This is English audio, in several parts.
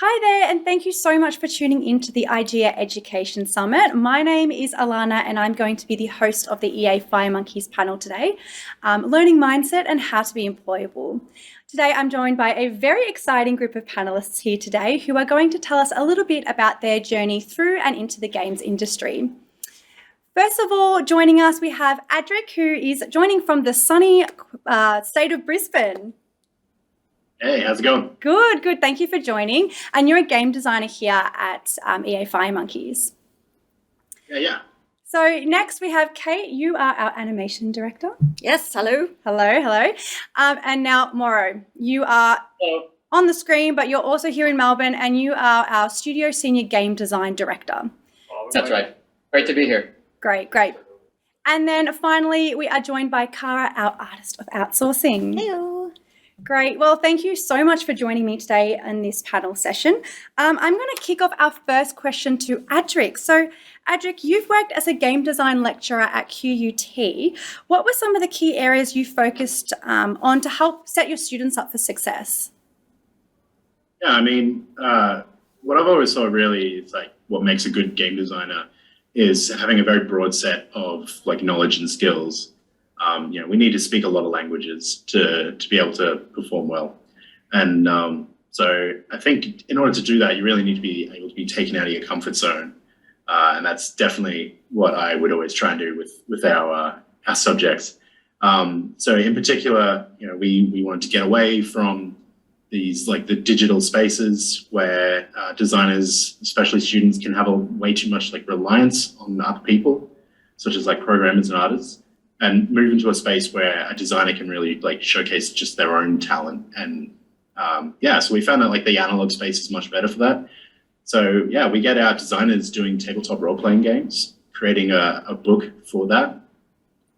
Hi there, and thank you so much for tuning into the IGEA Education Summit. My name is Alana, and I'm going to be the host of the EA Firemonkeys panel today, Learning Mindset and How to Be Employable. Today, I'm joined by a very exciting group of panelists here today who are going to tell us a little bit about their journey through and into the games industry. First of all, joining us, we have Adric, who is joining from the sunny state of Brisbane. Hey, how's it going? Good. Thank you for joining. And you're a game designer here at EA Firemonkeys. Yeah. So next we have Kate. You are our animation director. Yes, hello. Hello. And now Mauro, you are on the screen, but you're also here in Melbourne, and you are our studio senior game design director. That's right. Great to be here. Great. And then finally, we are joined by Cara, our artist of outsourcing. Hello. Great. Well, thank you so much for joining me today in this panel session. I'm going to kick off our first question to Adric. So, Adric, you've worked as a game design lecturer at QUT. What were some of the key areas you focused on to help set your students up for success? Yeah, I mean, what I've always thought really is like what makes a good game designer is having a very broad set of like knowledge and skills. We need to speak a lot of languages to be able to perform well. And so I think in order to do that, you really need to be able to be taken out of your comfort zone. And that's definitely what I would always try and do with our subjects. So in particular, we wanted to get away from these like the digital spaces where designers, especially students, can have a way too much like reliance on other people, such as like programmers and artists, and move into a space where a designer can really like showcase just their own talent. And so we found that like the analog space is much better for that. So yeah, we get our designers doing tabletop role-playing games, creating a book for that.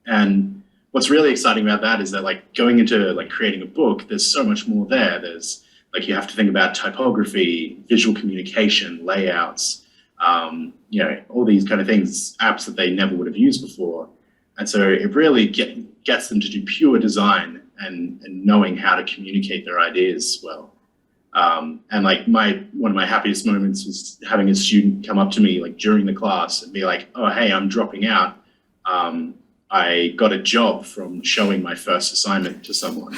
And what's really exciting about that is that like going into like creating a book, there's so much more there. There's like, you have to think about typography, visual communication, layouts, all these kind of things, apps that they never would have used before. And so it really gets them to do pure design and knowing how to communicate their ideas well. And like one of my happiest moments was having a student come up to me like during the class and be like, "Oh, hey, I'm dropping out. I got a job from showing my first assignment to someone."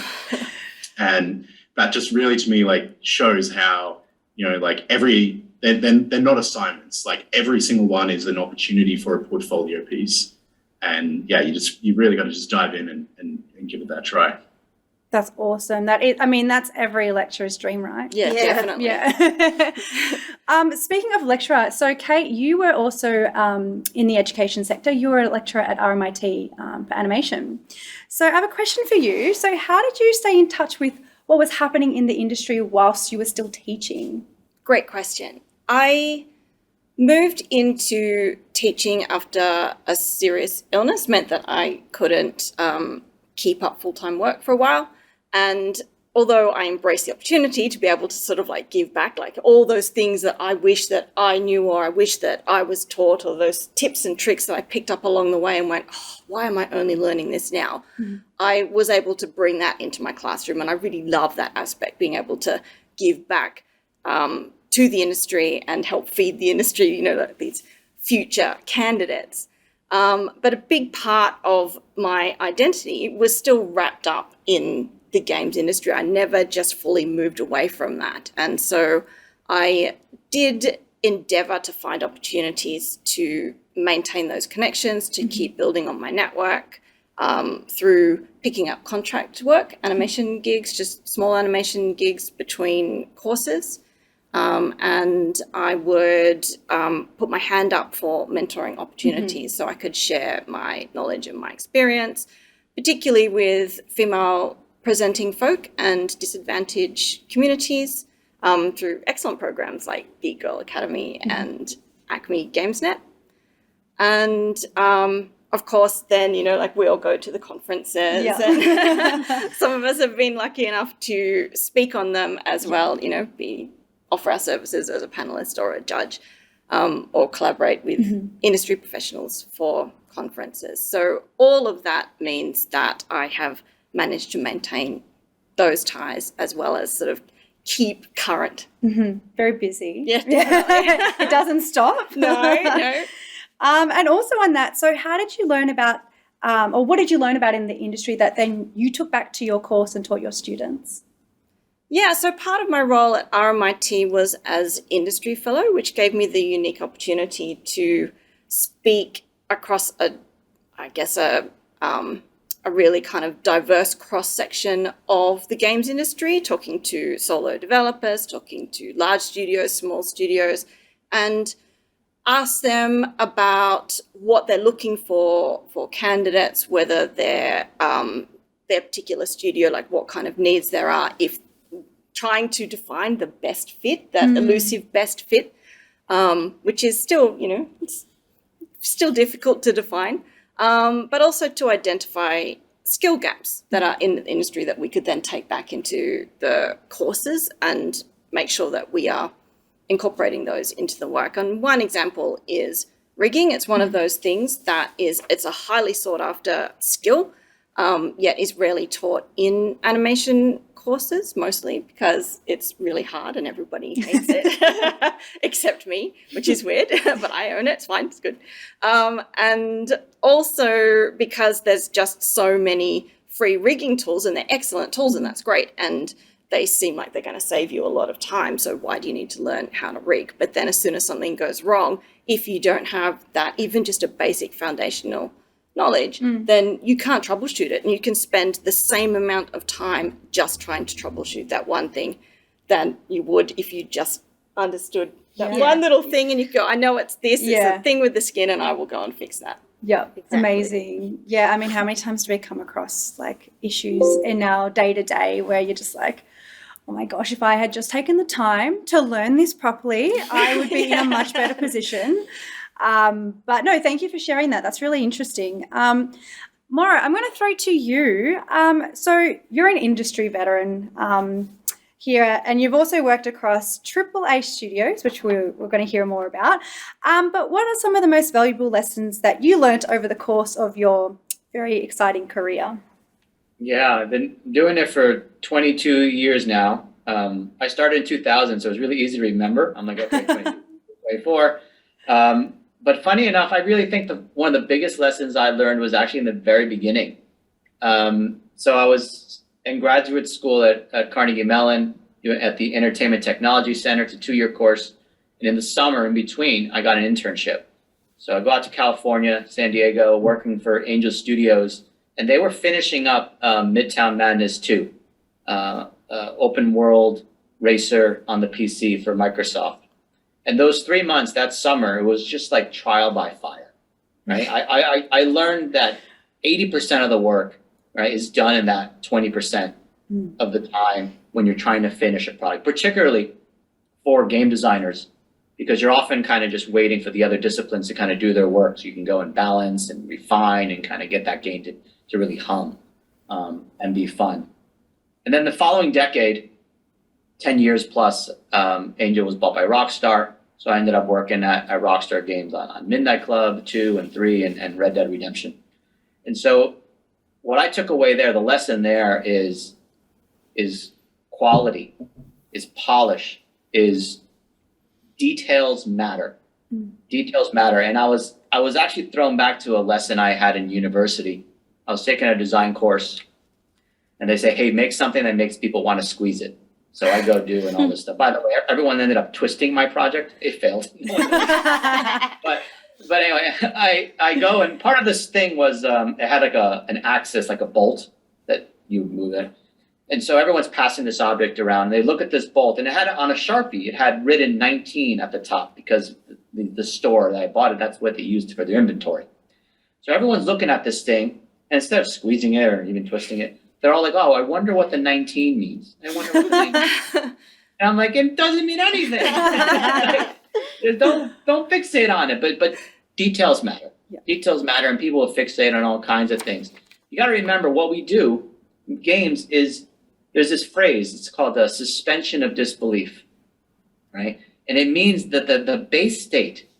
And that just really to me like shows how, like they're not assignments. Like every single one is an opportunity for a portfolio piece. And yeah, you really got to just dive in and give it that try. That's awesome. That's every lecturer's dream, right? Yeah. Definitely. Yeah. Speaking of lecturer, so Kate, you were also in the education sector. You were a lecturer at RMIT for animation. So I have a question for you. So how did you stay in touch with what was happening in the industry whilst you were still teaching? Great question. I moved into teaching after a serious illness, meant that I couldn't keep up full-time work for a while. And although I embraced the opportunity to be able to sort of like give back, like all those things that I wish that I knew or I wish that I was taught, or those tips and tricks that I picked up along the way and went, why am I only learning this now? Mm-hmm. I was able to bring that into my classroom, and I really love that aspect, being able to give back to the industry and help feed the industry, these future candidates. But a big part of my identity was still wrapped up in the games industry. I never just fully moved away from that. And so I did endeavor to find opportunities to maintain those connections, to keep building on my network through picking up contract work, animation gigs, just small animation gigs between courses. And I would put my hand up for mentoring opportunities so I could share my knowledge and my experience, particularly with female presenting folk and disadvantaged communities through excellent programs like Geek Girl Academy and Acme GamesNet. And of course, then, we all go to the conferences. Yeah. And some of us have been lucky enough to speak on them as well, offer our services as a panelist or a judge, or collaborate with industry professionals for conferences. So all of that means that I have managed to maintain those ties, as well as sort of keep current. Very busy. Yeah, definitely. It doesn't stop. No. And also on that, so how did you learn about, or what did you learn about in the industry that then you took back to your course and taught your students? Yeah, so part of my role at RMIT was as industry fellow, which gave me the unique opportunity to speak across a really kind of diverse cross-section of the games industry, talking to solo developers, talking to large studios, small studios, and ask them about what they're looking for candidates, whether their particular studio, like what kind of needs there are, if trying to define the best fit, that elusive best fit, which is still, it's still difficult to define, but also to identify skill gaps that are in the industry that we could then take back into the courses and make sure that we are incorporating those into the work. And one example is rigging. It's one of those things that it's a highly sought after skill, yet is rarely taught in animation courses, mostly because it's really hard and everybody hates it, except me, which is weird, but I own it. It's fine. It's good. And also because there's just so many free rigging tools, and they're excellent tools, and that's great. And they seem like they're going to save you a lot of time. So why do you need to learn how to rig? But then as soon as something goes wrong, if you don't have that, even just a basic foundational knowledge, then you can't troubleshoot it. And you can spend the same amount of time just trying to troubleshoot that one thing than you would if you just understood that one little thing and you go, I know it's this, it's the thing with the skin, and I will go and fix that. Yeah, exactly. Amazing. Yeah, I mean, how many times do we come across like issues in our day-to-day where you're just like, oh my gosh, if I had just taken the time to learn this properly, I would be in a much better position. But no, thank you for sharing that. That's really interesting. Mauro, I'm going to throw to you. So you're an industry veteran here, and you've also worked across AAA studios, which we're going to hear more about. But what are some of the most valuable lessons that you learnt over the course of your very exciting career? Yeah, I've been doing it for 22 years now. I started in 2000, so it's really easy to remember. I'm like, okay, 22, 24. But funny enough, I really think one of the biggest lessons I learned was actually in the very beginning. So I was in graduate school at Carnegie Mellon at the Entertainment Technology Center. It's a 2-year course. And in the summer in between, I got an internship. So I go out to California, San Diego, working for Angel Studios. And they were finishing up Midtown Madness 2, open world racer on the PC for Microsoft. And those 3 months, that summer, it was just like trial by fire, right? I learned that 80% of the work, right, is done in that 20% of the time when you're trying to finish a product, particularly for game designers, because you're often kind of just waiting for the other disciplines to kind of do their work so you can go and balance and refine and kind of get that game to really hum and be fun. And then the following decade, 10 years plus, Angel was bought by Rockstar. So I ended up working at Rockstar Games on Midnight Club 2 and 3 and Red Dead Redemption. And so what I took away there, the lesson there is quality, is polish, is details matter. Details matter. And I was actually thrown back to a lesson I had in university. I was taking a design course and they say, hey, make something that makes people want to squeeze it. So I go do and all this stuff. By the way, everyone ended up twisting my project. It failed. But anyway, I go, and part of this thing was it had like an axis, like a bolt that you move it. And so everyone's passing this object around. They look at this bolt, and it had on a Sharpie, it had written 19 at the top because the store that I bought it, that's what they used for their inventory. So everyone's looking at this thing, and instead of squeezing it or even twisting it, they're all like, oh, I wonder what the 19 means. I wonder what the 19 means. And I'm like, it doesn't mean anything. Don't fixate on it. But details matter. Yeah. Details matter, and people will fixate on all kinds of things. You got to remember what we do in games is there's this phrase. It's called the suspension of disbelief, right? And it means that the base state,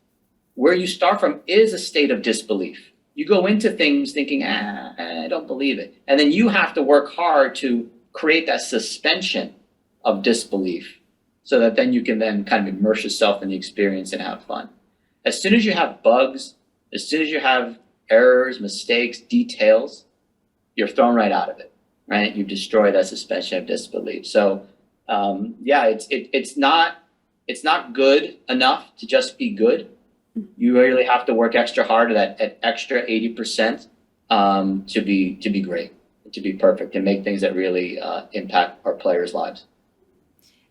where you start from, is a state of disbelief. You go into things thinking, I don't believe it. And then you have to work hard to create that suspension of disbelief, so that then you can then kind of immerse yourself in the experience and have fun. As soon as you have bugs, as soon as you have errors, mistakes, details, you're thrown right out of it, right? You destroy that suspension of disbelief. So it's not good enough to just be good. You really have to work extra hard at that extra 80% to be great, to be perfect, and make things that really impact our players' lives.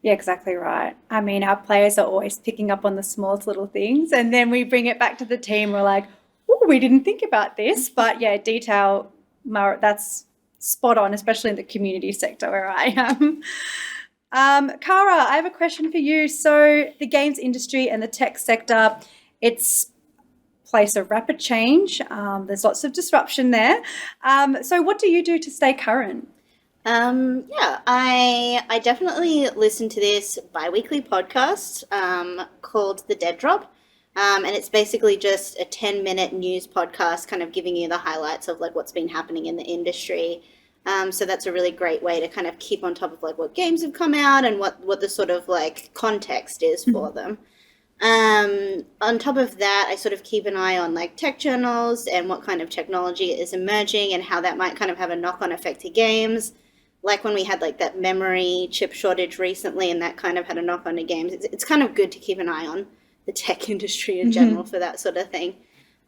Yeah, exactly right. I mean, our players are always picking up on the smallest little things, and then we bring it back to the team. We're like, oh, we didn't think about this. But yeah, detail, that's spot on, especially in the community sector where I am. Cara, I have a question for you. So the games industry and the tech sector, it's a place of rapid change. There's lots of disruption there. So what do you do to stay current? I definitely listen to this bi-weekly podcast called The Dead Drop. And it's basically just a 10-minute news podcast kind of giving you the highlights of like what's been happening in the industry. So that's a really great way to kind of keep on top of like what games have come out and what the sort of like context is for them. On top of that, I sort of keep an eye on like tech journals and what kind of technology is emerging and how that might kind of have a knock-on effect to games. Like when we had like that memory chip shortage recently and that kind of had a knock-on to games. It's kind of good to keep an eye on the tech industry in general for that sort of thing.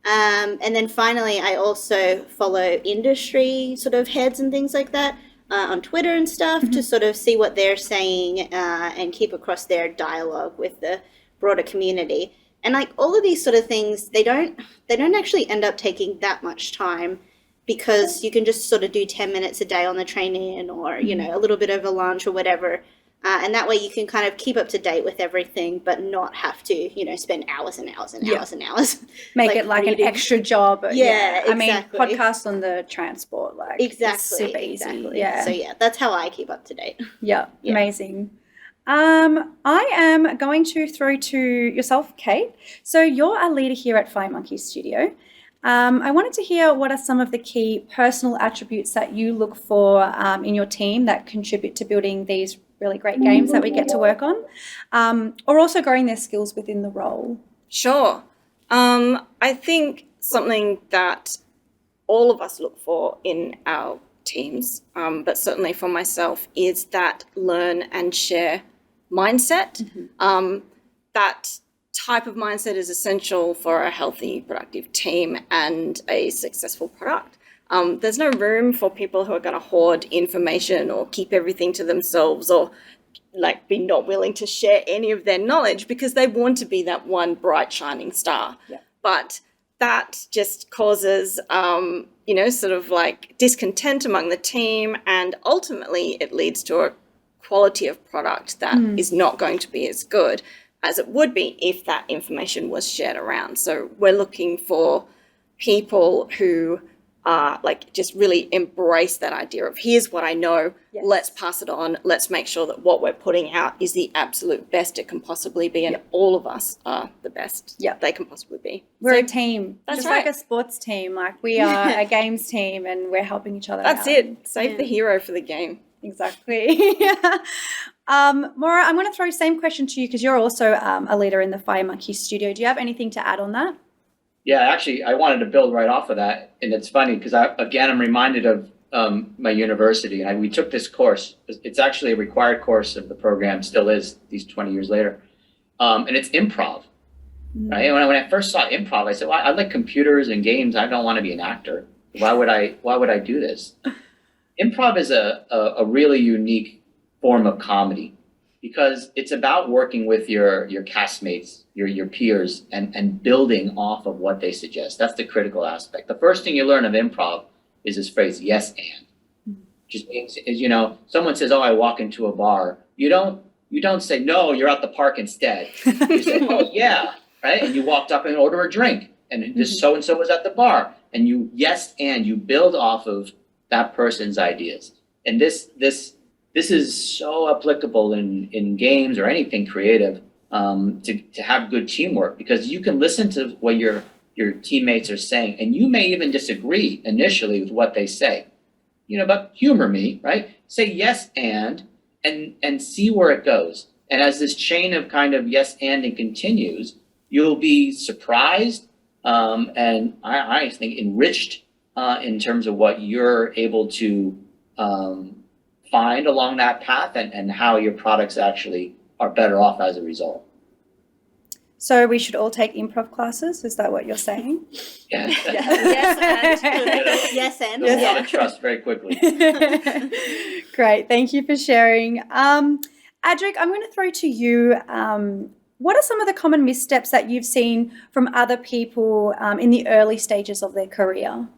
And then finally, I also follow industry sort of heads and things like that on Twitter and stuff to sort of see what they're saying and keep across their dialogue with the broader community. And like all of these sort of things, they don't actually end up taking that much time, because you can just sort of do 10 minutes a day on the train in, or, you know, a little bit over lunch or whatever. And that way you can kind of keep up to date with everything, but not have to, you know, spend hours and hours and hours and hours. Make it like reading. An extra job. Yeah, I mean, podcasts on the transport, like exactly, it's super easy. Yeah. So yeah, that's how I keep up to date. Yeah, amazing. I am going to throw to yourself, Kate. So you're a leader here at Firemonkeys Studio. I wanted to hear what are some of the key personal attributes that you look for in your team that contribute to building these really great games that we get to work on, or also growing their skills within the role. Sure. I think something that all of us look for in our teams, but certainly for myself, is that learn and share mindset. That type of mindset is essential for a healthy, productive team and a successful product. There's no room for people who are going to hoard information or keep everything to themselves, or like be not willing to share any of their knowledge because they want to be that one bright shining star. Yeah. But that just causes, sort of like discontent among the team, and ultimately it leads to a quality of product that is not going to be as good as it would be if that information was shared around. So we're looking for people who like just really embrace that idea of here's what I know, let's pass it on, let's make sure that what we're putting out is the absolute best it can possibly be, and all of us are the best they can possibly be. We're a team. That's just right. Like a sports team. Like we are a games team and we're helping each other That's out. it. Save the hero for the game. Exactly. Mauro, I'm going to throw the same question to you because you're also a leader in the Firemonkeys studio. Do you have anything to add on that? Yeah, actually, I wanted to build right off of that. And it's funny because I'm reminded of my university. And we took this course. It's actually a required course of the program, still is these 20 years later. And it's improv. Right? And when I first saw improv, I said, well, I like computers and games. I don't want to be an actor. Why would I do this? Improv is a really unique form of comedy because it's about working with your castmates, your peers, and building off of what they suggest. That's the critical aspect. The first thing you learn of improv is this phrase, yes and. Just means, someone says, oh, I walk into a bar. You don't say, no, you're at the park instead. You say, oh, yeah, right? And you walked up and order a drink. And this so-and-so was at the bar. And you you build off of that person's ideas. And this is so applicable in games or anything creative to have good teamwork, because you can listen to what your teammates are saying, and you may even disagree initially with what they say, but humor me, right? Say yes and and see where it goes. And as this chain of kind of yes and continues, you'll be surprised and I think enriched in terms of what you're able to find along that path and how your products actually are better off as a result. So we should all take improv classes. Is that what you're saying? Yeah. Yes, and You'll have trust very quickly. Great. Thank you for sharing. Adric, I'm going to throw to you. What are some of the common missteps that you've seen from other people in the early stages of their career?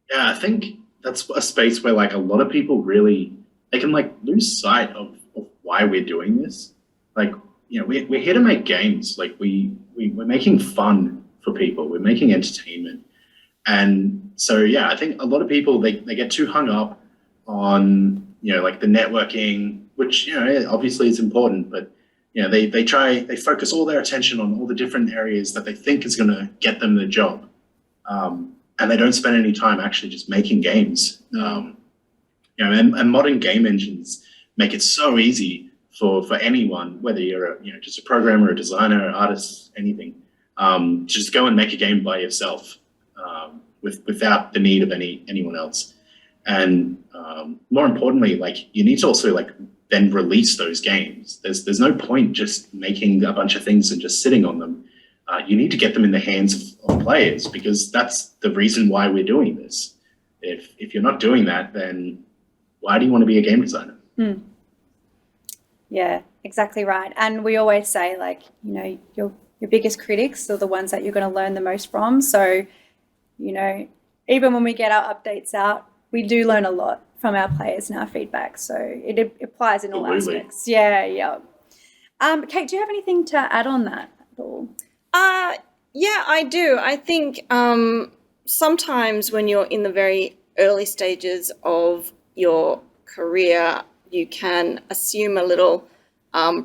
Yeah, I think that's a space where like a lot of people really, they can like lose sight of why we're doing this. Like, you know, we're here to make games. Like we're making fun for people. We're making entertainment. And so, yeah, I think a lot of people, they get too hung up on, you know, like the networking, which, you know, obviously is important, but, you know, they focus all their attention on all the different areas that they think is going to get them the job. And they don't spend any time actually just making games. You know, and modern game engines make it so easy for anyone, whether you're just a programmer, a designer, an artist, anything, to just go and make a game by yourself without the need of anyone else. And more importantly, like you need to also like then release those games. There's no point just making a bunch of things and just sitting on them. You need to get them in the hands of players, because that's the reason why we're doing this. If you're not doing that, then why do you want to be a game designer? Yeah, exactly right. And we always say, like, you know, your biggest critics are the ones that you're going to learn the most from. So, you know, even when we get our updates out, we do learn a lot from our players and our feedback. So it applies in all Absolutely. aspects. Yeah. Kate, do you have anything to add on that at all? Yeah, I do. I think sometimes when you're in the very early stages of your career, you can assume a little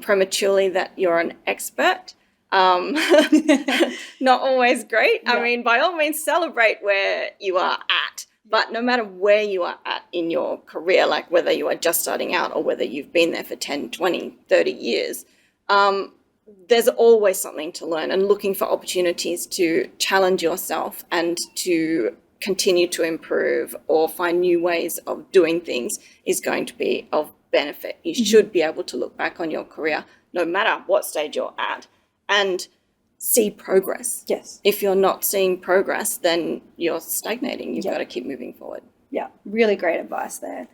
prematurely that you're an expert. Not always great. Yeah. I mean, by all means, celebrate where you are at. But no matter where you are at in your career, like whether you are just starting out or whether you've been there for 10, 20, 30 years, there's always something to learn, and looking for opportunities to challenge yourself and to continue to improve or find new ways of doing things is going to be of benefit. You should be able to look back on your career, no matter what stage you're at, and see progress. Yes. If you're not seeing progress, then you're stagnating. You've Yeah. got to keep moving forward. Yeah, really great advice there.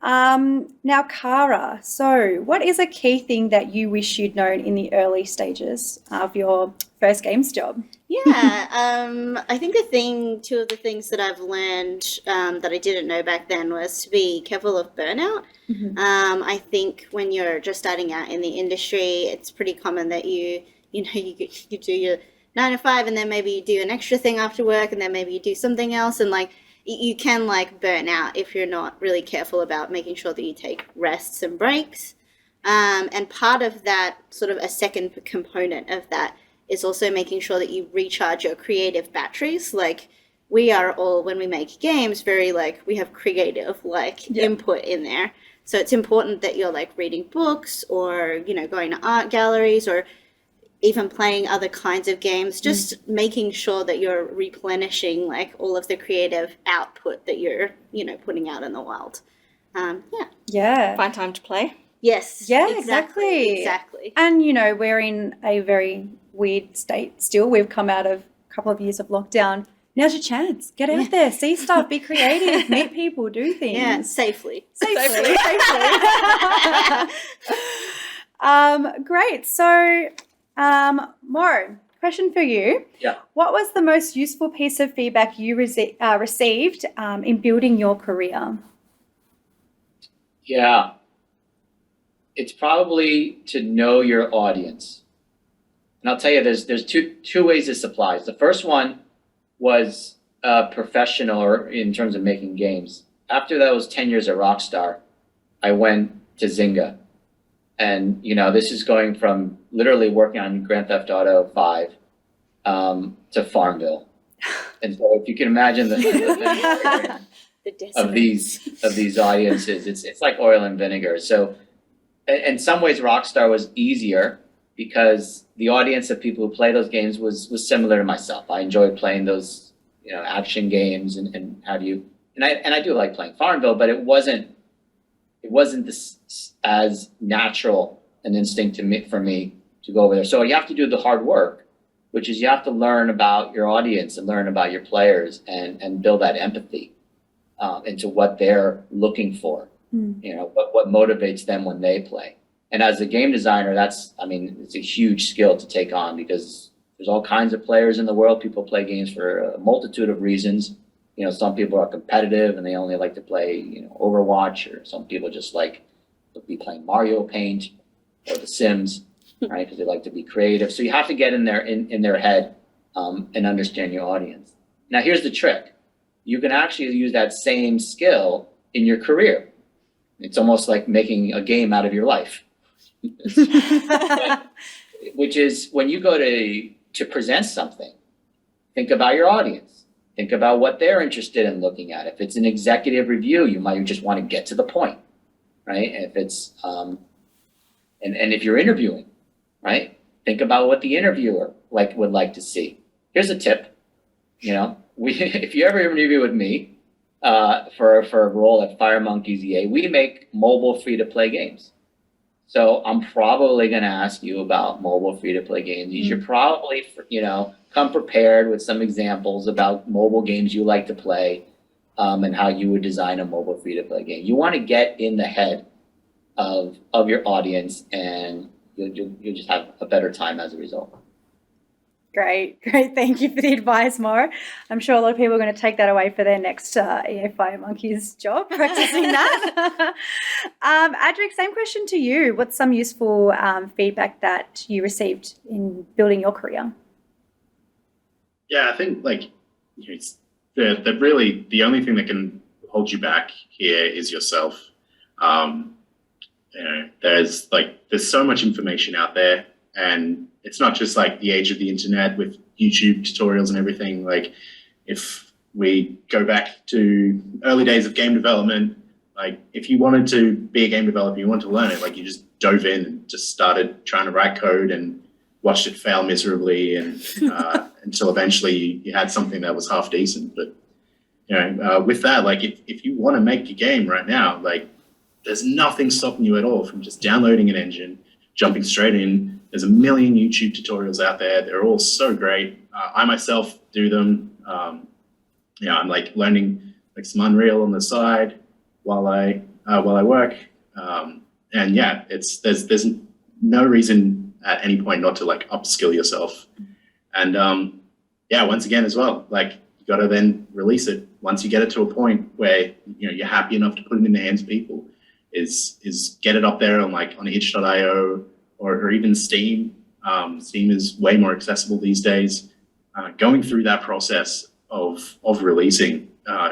Now, Cara, so what is a key thing that you wish you'd known in the early stages of your first games job? Yeah, I think two of the things that I've learned that I didn't know back then was to be careful of burnout. I think when you're just starting out in the industry, it's pretty common that you do your 9 to 5 and then maybe you do an extra thing after work and then maybe you do something else, and like you can like burn out if you're not really careful about making sure that you take rests and breaks. And part of that, sort of a second component of that, is also making sure that you recharge your creative batteries. Like we are all, when we make games, very like we have creative input in there. So it's important that you're like reading books or, you know, going to art galleries or even playing other kinds of games, just making sure that you're replenishing like all of the creative output that you're, you know, putting out in the world. Yeah. Find time to play. Yes. Yeah, exactly. And, you know, we're in a very weird state still. We've come out of a couple of years of lockdown. Now's your chance. Get out there, see stuff, be creative, meet people, do things. Yeah, safely. Safely. Great. So, Mauro, question for you. Yeah. What was the most useful piece of feedback you received in building your career? Yeah. It's probably to know your audience. And I'll tell you, there's two ways this applies. The first one was professional, or in terms of making games. After those 10 years at Rockstar, I went to Zynga. And, you know, this is going from literally working on Grand Theft Auto 5 to Farmville. And so if you can imagine of these audiences. It's like oil and vinegar. So in some ways, Rockstar was easier because the audience of people who play those games was similar to myself. I enjoyed playing those, action games and have you. And I do like playing Farmville, but it wasn't this as natural an instinct for me to go over there. So you have to do the hard work, which is you have to learn about your audience and learn about your players and build that empathy into what they're looking for. What motivates them when they play. And as a game designer, it's a huge skill to take on because there's all kinds of players in the world. People play games for a multitude of reasons. Some people are competitive and they only like to play, Overwatch, or some people just like to be playing Mario Paint or The Sims, right? Because they like to be creative. So you have to get in their head and understand your audience. Now, here's the trick. You can actually use that same skill in your career. It's almost like making a game out of your life. Which is when you go to present something, think about your audience. Think about what they're interested in looking at. If it's an executive review, you might just want to get to the point, right? If it's and if you're interviewing, right? Think about what the interviewer would like to see. Here's a tip. If you ever interview with me for a role at Firemonkeys EA, we make mobile free-to-play games. So I'm probably going to ask you about mobile free-to-play games. You should probably, come prepared with some examples about mobile games you like to play and how you would design a mobile free-to-play game. You want to get in the head of your audience, and you'll just have a better time as a result. Great. Thank you for the advice, Mauro. I'm sure a lot of people are going to take that away for their next EA Firemonkeys job, practicing that. Adric, same question to you. What's some useful feedback that you received in building your career? Yeah, I think it's really the only thing that can hold you back here is yourself. There's so much information out there, and it's not just the age of the internet with YouTube tutorials and everything. If we go back to early days of game development, if you wanted to be a game developer, you wanted to learn it, you just dove in and just started trying to write code and watched it fail miserably and until eventually you had something that was half decent. But with that, if you want to make a game right now, there's nothing stopping you at all from just downloading an engine, jumping straight in. There's a million YouTube tutorials out there. They're all so great. I myself do them. I'm learning some Unreal on the side while I work. There's no reason at any point not to upskill yourself. And once again as well, you got to then release it. Once you get it to a point where you're happy enough to put it in the hands of people, is get it up there on itch.io or even Steam. Steam is way more accessible these days. Going through that process of releasing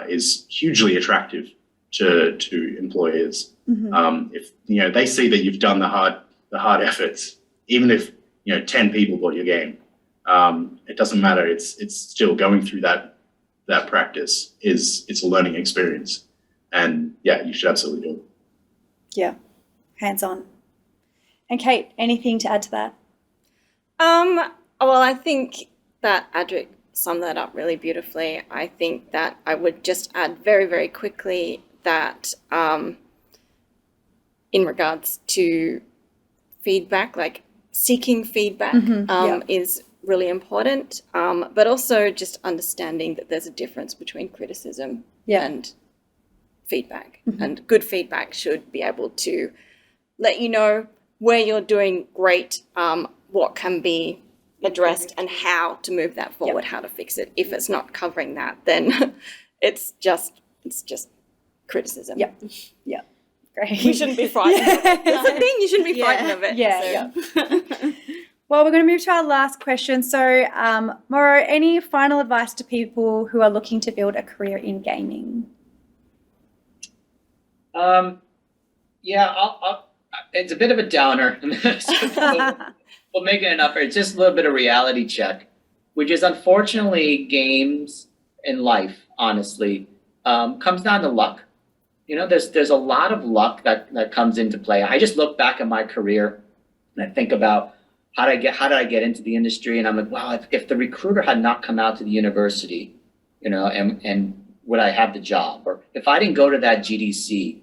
is hugely attractive to employers. If they see that you've done the hard efforts, even if 10 people bought your game, it doesn't matter. It's still going through that practice. It's a learning experience, and you should absolutely do it. Yeah, hands on. And Kate, anything to add to that? Well, I think that Adric summed that up really beautifully. I think that I would just add very, very quickly that in regards to feedback, seeking feedback is really important, but also just understanding that there's a difference between criticism and feedback. And good feedback should be able to let you know where you're doing great, what can be addressed and how to move that forward, how to fix it. If it's not covering that, then it's just criticism. Yeah. Great. We shouldn't be frightened of it. It's a thing, you shouldn't be frightened of it. Yeah. Well, we're going to move to our last question. So, Mauro, any final advice to people who are looking to build a career in gaming? It's a bit of a downer. We'll make it an upper. It's just a little bit of reality check, which is unfortunately games in life, honestly, comes down to luck. You know, there's a lot of luck that comes into play. I just look back at my career and I think about how did I get into the industry, and I'm like, wow, if the recruiter had not come out to the university, you know, and would I have the job? Or if I didn't go to that GDC,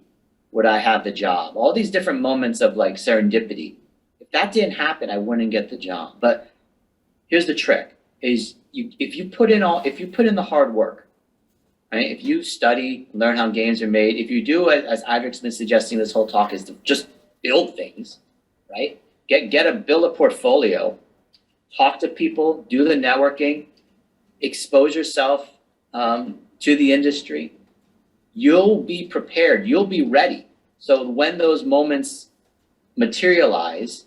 would I have the job? All these different moments of like serendipity. If that didn't happen, I wouldn't get the job. But here's the trick: is if you put in the hard work, right? If you study, learn how games are made, if you do as Adric's been suggesting this whole talk, is to just build things, right? Build a portfolio, talk to people, do the networking, expose yourself to the industry. You'll be prepared. You'll be ready. So when those moments materialize,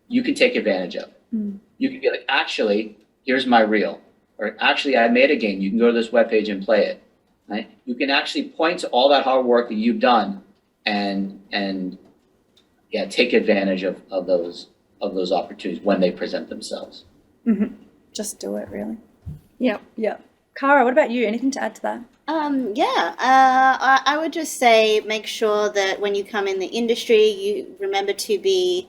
you can take advantage of it. You can be like, actually, here's my reel, or actually, I made a game. You can go to this webpage and play it. Right? You can actually point to all that hard work that you've done, and take advantage of those opportunities when they present themselves. Mm-hmm. Just do it, really. Yep. Yeah. Cara, what about you? Anything to add to that? I would just say make sure that when you come in the industry, you remember to be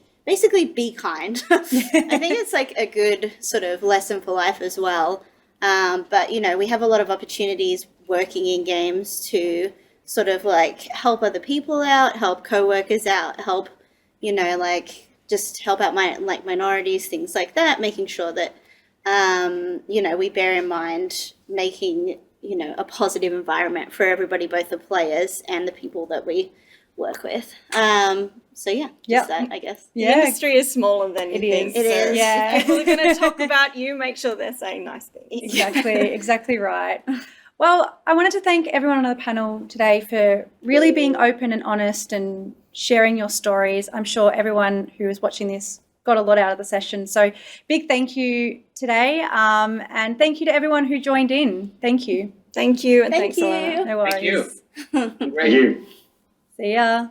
kind. I think it's like a good sort of lesson for life as well. But, you know, we have a lot of opportunities working in games to sort of like help other people out, help coworkers out, help, you know, like just help out minorities, things like that, making sure that, you know, we bear in mind making, you know, a positive environment for everybody, both the players and the people that we work with. So just that, I guess. The industry is smaller than you think. It is. Yeah. If people are going to talk about you, make sure they're saying nice things. Exactly right. Well, I wanted to thank everyone on the panel today for really being open and honest and sharing your stories. I'm sure everyone who is watching this got a lot out of the session. So big thank you today. And thank you to everyone who joined in. Thank you. Thank you. And Thank thanks, you. Alana. No worries. Thank you. Thank you. See ya.